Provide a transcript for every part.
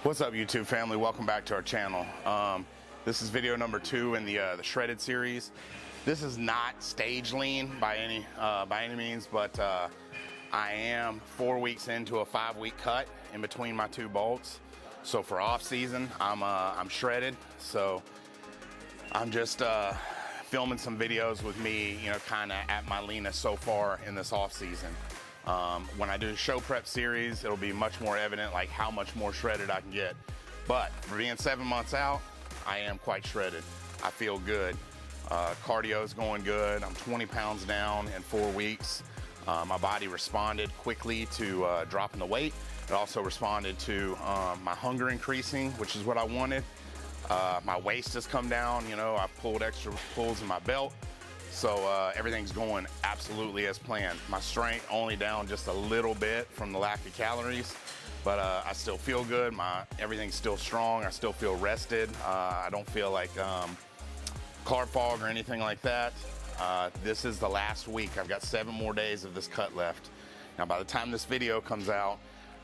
What's up, YouTube family? Welcome back to our channel. This is video number 2 in the shredded series. This is not stage lean by any means, but I am 4 weeks into a 5-week cut in between my 2 bolts. So for off season, I'm shredded. So I'm just filming some videos with me, you know, kind of at my leanest so far in this off season. When I do the show prep series, it'll be much more evident like how much more shredded I can get. But for being 7 months out, I am quite shredded. I feel good. Cardio's going good. I'm 20 pounds down in 4 weeks. My body responded quickly to dropping the weight. It also responded to my hunger increasing, which is what I wanted. My waist has come down. You know, I've pulled extra pulls in my belt. So everything's going absolutely as planned. My strength only down just a little bit from the lack of calories, but I still feel good. Everything's still strong. I still feel rested. I don't feel like carb fog or anything like that. This is the last week. I've got 7 more days of this cut left. Now, by the time this video comes out,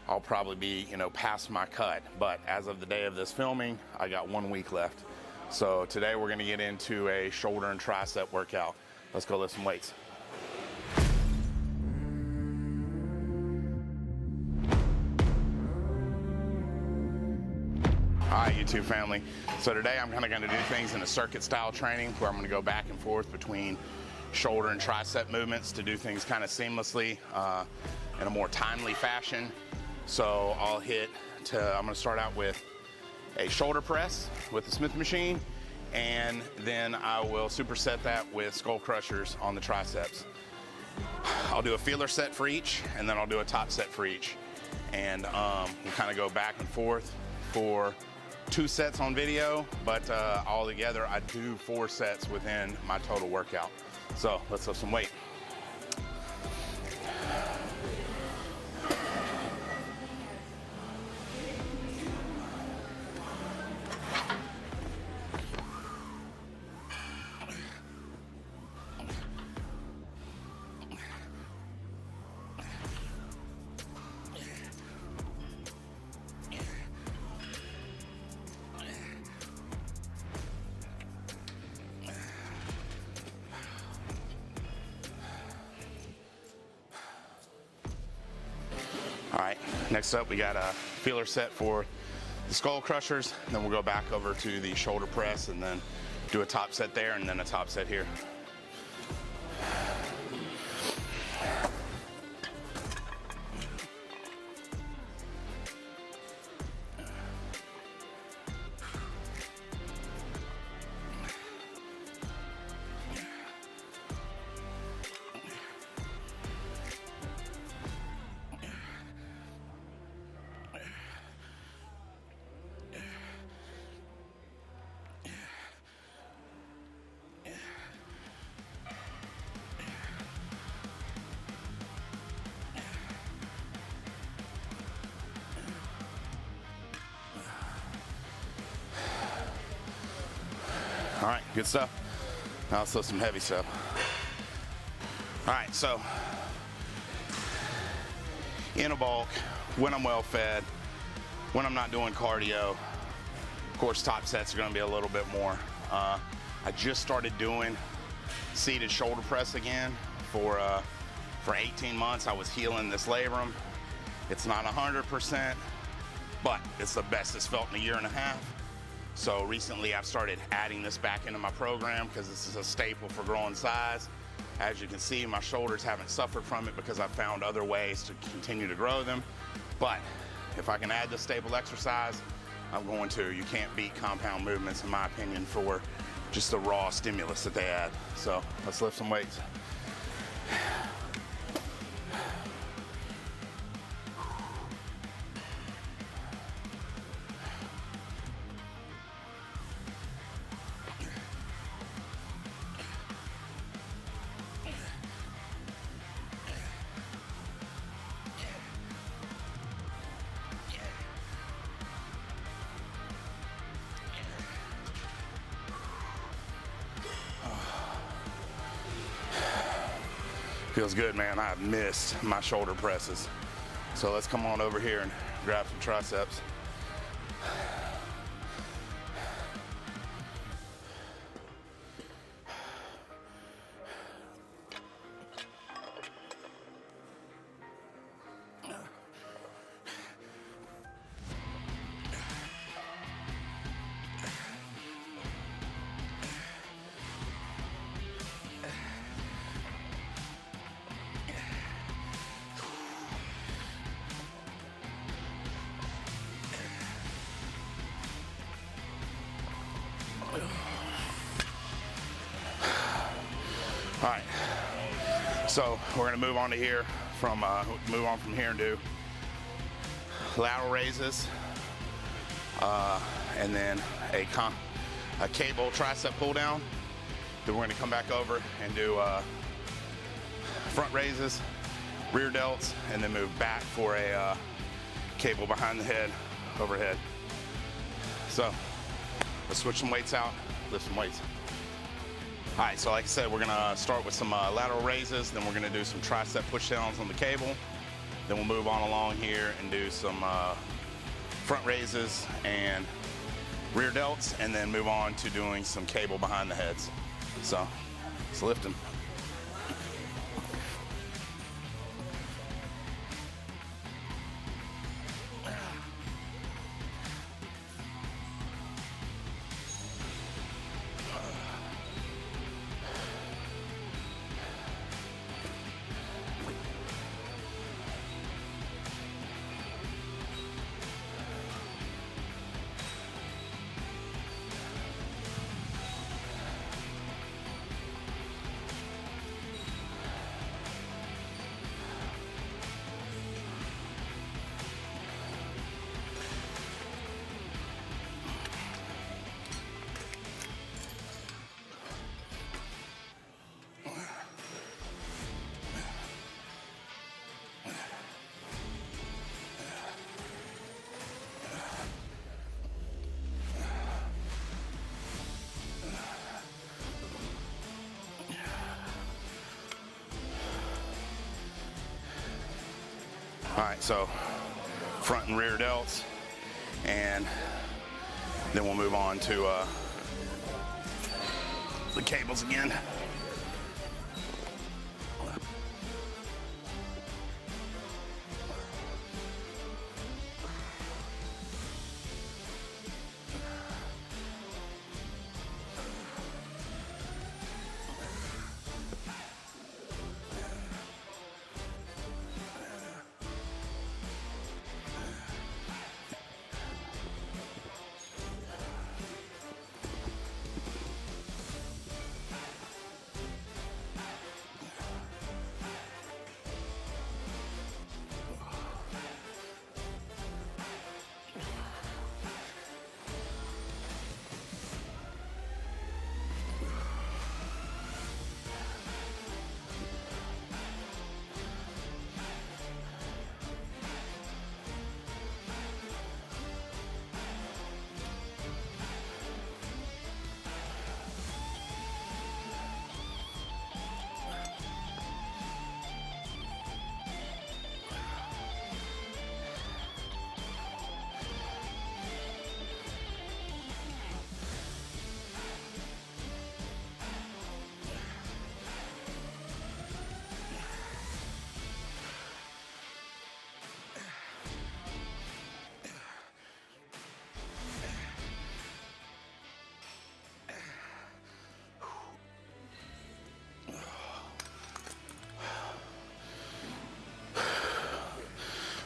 I'll probably be, you know, past my cut. But as of the day of this filming, I got 1 week left. So today we're gonna get into a shoulder and tricep workout. Let's go lift some weights. All right, YouTube family. So today I'm kind of gonna do things in a circuit style training where I'm gonna go back and forth between shoulder and tricep movements to do things kind of seamlessly in a more timely fashion. So I'm gonna start out with a shoulder press with the Smith machine, and then I will superset that with skull crushers on the triceps. I'll do a feeler set for each, and then I'll do a top set for each. And we'll kind of go back and forth for 2 sets on video, but all together I do 4 sets within my total workout. So let's lift some weight. All right, next up we got a feeler set for the skull crushers, and then we'll go back over to the shoulder press and then do a top set there and then a top set here. All right, good stuff. Now let's lift some heavy stuff. All right, so in a bulk, when I'm well fed, when I'm not doing cardio, of course, top sets are gonna be a little bit more. I just started doing seated shoulder press again for 18 months. I was healing this labrum. It's not 100%, but it's the best it's felt in a year and a half. So recently I've started adding this back into my program because this is a staple for growing size. As you can see, my shoulders haven't suffered from it because I've found other ways to continue to grow them. But if I can add this staple exercise, I'm going to. You can't beat compound movements, in my opinion, for just the raw stimulus that they add. So let's lift some weights. Feels good, man. I've missed my shoulder presses. So let's come on over here and grab some triceps. All right, so we're gonna move on to here from here and do lateral raises, and then a cable tricep pull down. Then we're gonna come back over and do front raises, rear delts, and then move back for a cable behind the head, overhead. So let's switch some weights out, lift some weights. All right, so like I said, we're gonna start with some lateral raises, then we're gonna do some tricep push downs on the cable, then we'll move on along here and do some front raises and rear delts, and then move on to doing some cable behind the heads. So let's lift them. All right, so front and rear delts, and then we'll move on to the cables again.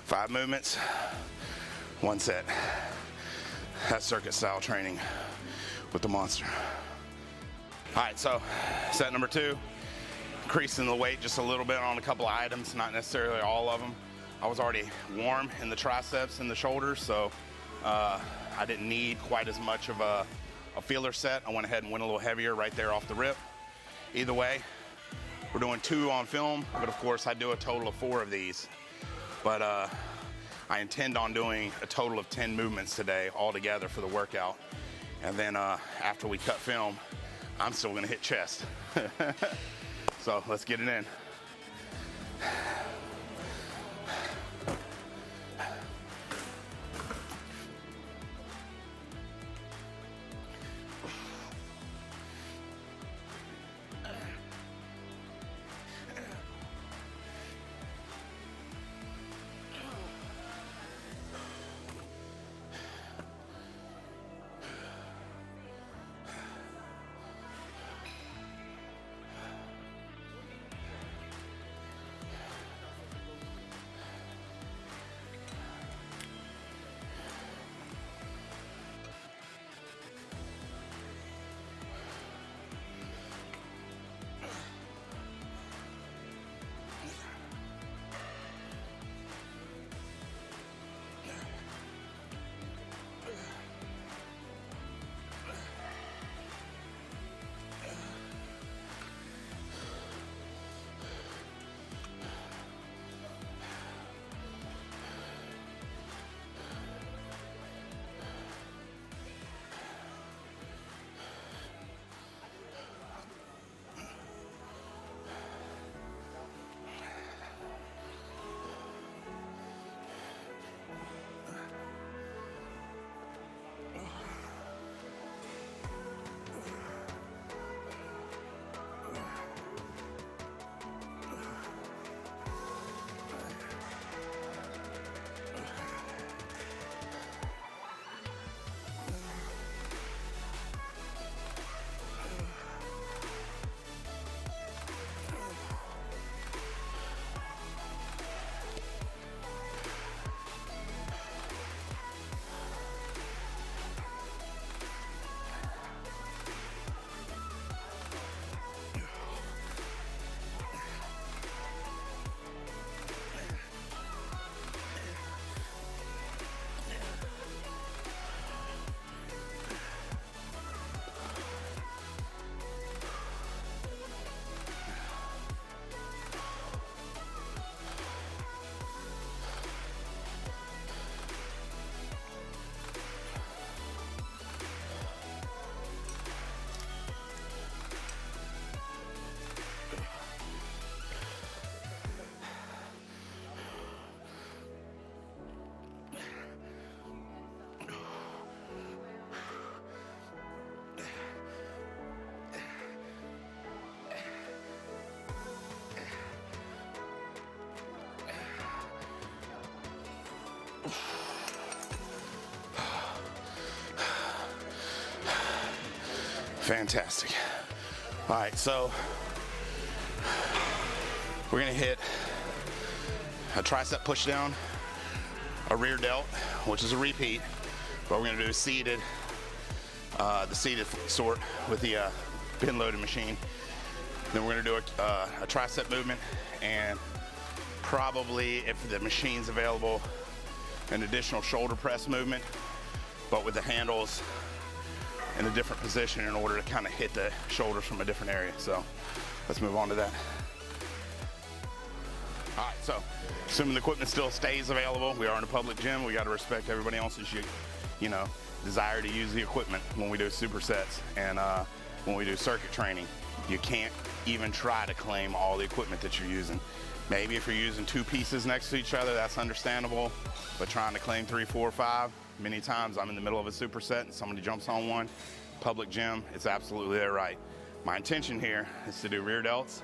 Five movements, one set. That's circuit style training with the monster. All right, so set number 2, increasing the weight just a little bit on a couple of items, not necessarily all of them. I was already warm in the triceps and the shoulders, so I didn't need quite as much of a feeler set. I went ahead and went a little heavier right there off the rip. Either way, we're doing 2 on film, but of course I do a total of 4 of these. But I intend on doing a total of 10 movements today altogether for the workout. And then after we cut film, I'm still gonna hit chest. So let's get it in. Fantastic. All right, so we're gonna hit a tricep push down, a rear delt, which is a repeat. What we're gonna do is seated, the seated sort with the pin loaded machine. Then we're gonna do a tricep movement, and probably, if the machine's available, an additional shoulder press movement, but with the handles in a different position in order to kind of hit the shoulders from a different area. So let's move on to that. All right, so assuming the equipment still stays available, we are in a public gym. We got to respect everybody else's, desire to use the equipment when we do supersets and when we do circuit training. You can't even try to claim all the equipment that you're using. Maybe if you're using two pieces next to each other, that's understandable. But trying to claim 3, 4, 5, many times I'm in the middle of a superset and somebody jumps on one, public gym, it's absolutely their right. My intention here is to do rear delts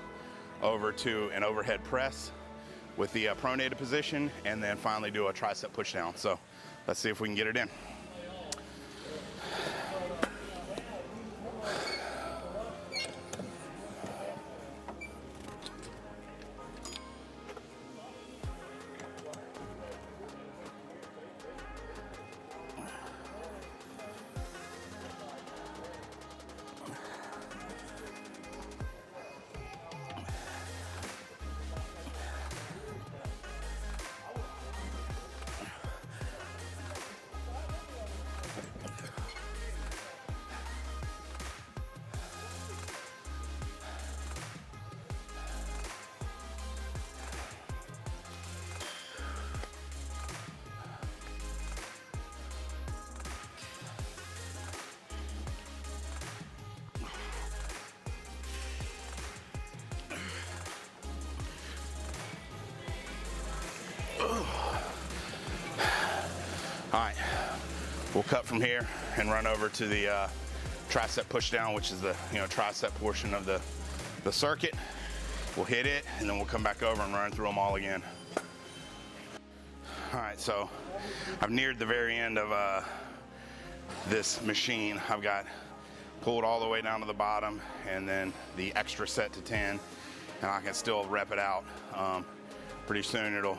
over to an overhead press with the pronated position, and then finally do a tricep push down. So let's see if we can get it in. All right, we'll cut from here and run over to the tricep push down, which is the tricep portion of the circuit. We'll hit it, and then we'll come back over and run through them all again. All right, so I've neared the very end of this machine. I've got pulled all the way down to the bottom, and then the extra set to 10, and I can still rep it out. Pretty soon it'll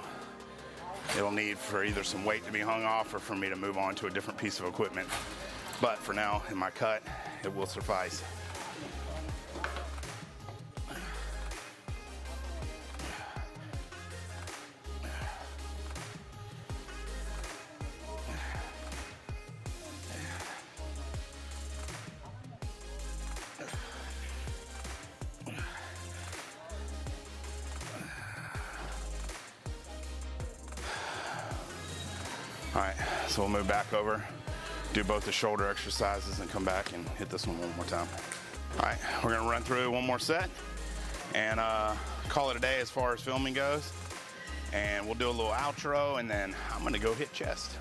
need for either some weight to be hung off or for me to move on to a different piece of equipment. But for now, in my cut, it will suffice. All right, so we'll move back over, do both the shoulder exercises, and come back and hit this one more time. All right, we're gonna run through one more set and call it a day as far as filming goes. And we'll do a little outro, and then I'm gonna go hit chest.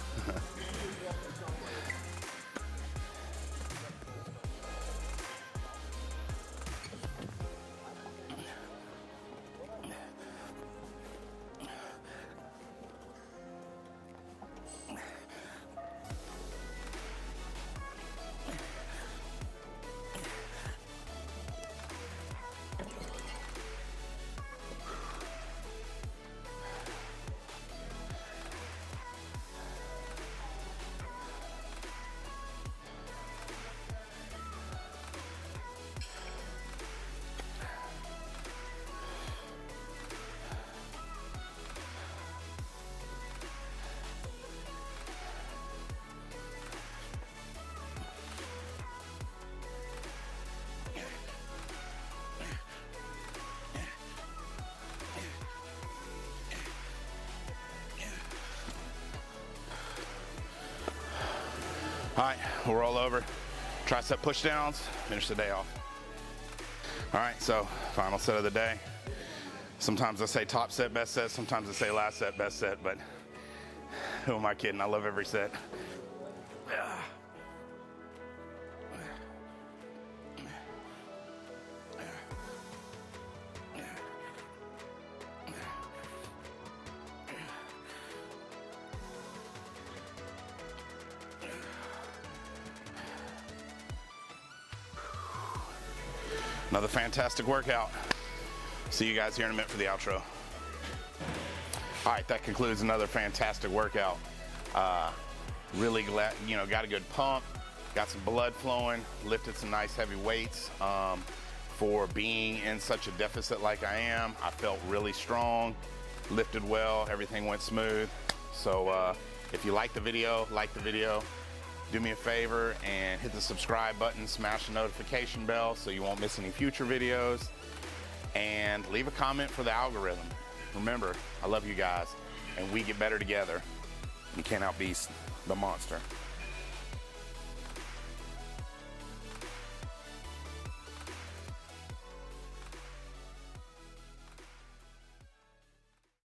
All right, we'll roll over, tricep push downs, finish the day off. All right, so final set of the day. Sometimes I say top set, best set, sometimes I say last set, best set, but who am I kidding? I love every set. Another fantastic workout. See you guys here in a minute for the outro. All right, that concludes another fantastic workout. Really glad, got a good pump, got some blood flowing, lifted some nice heavy weights. For being in such a deficit like I am, I felt really strong, lifted well, everything went smooth. So if you like the video, do me a favor and hit the subscribe button, smash the notification bell so you won't miss any future videos, and leave a comment for the algorithm. Remember, I love you guys, and we get better together. You can't outbeast the monster.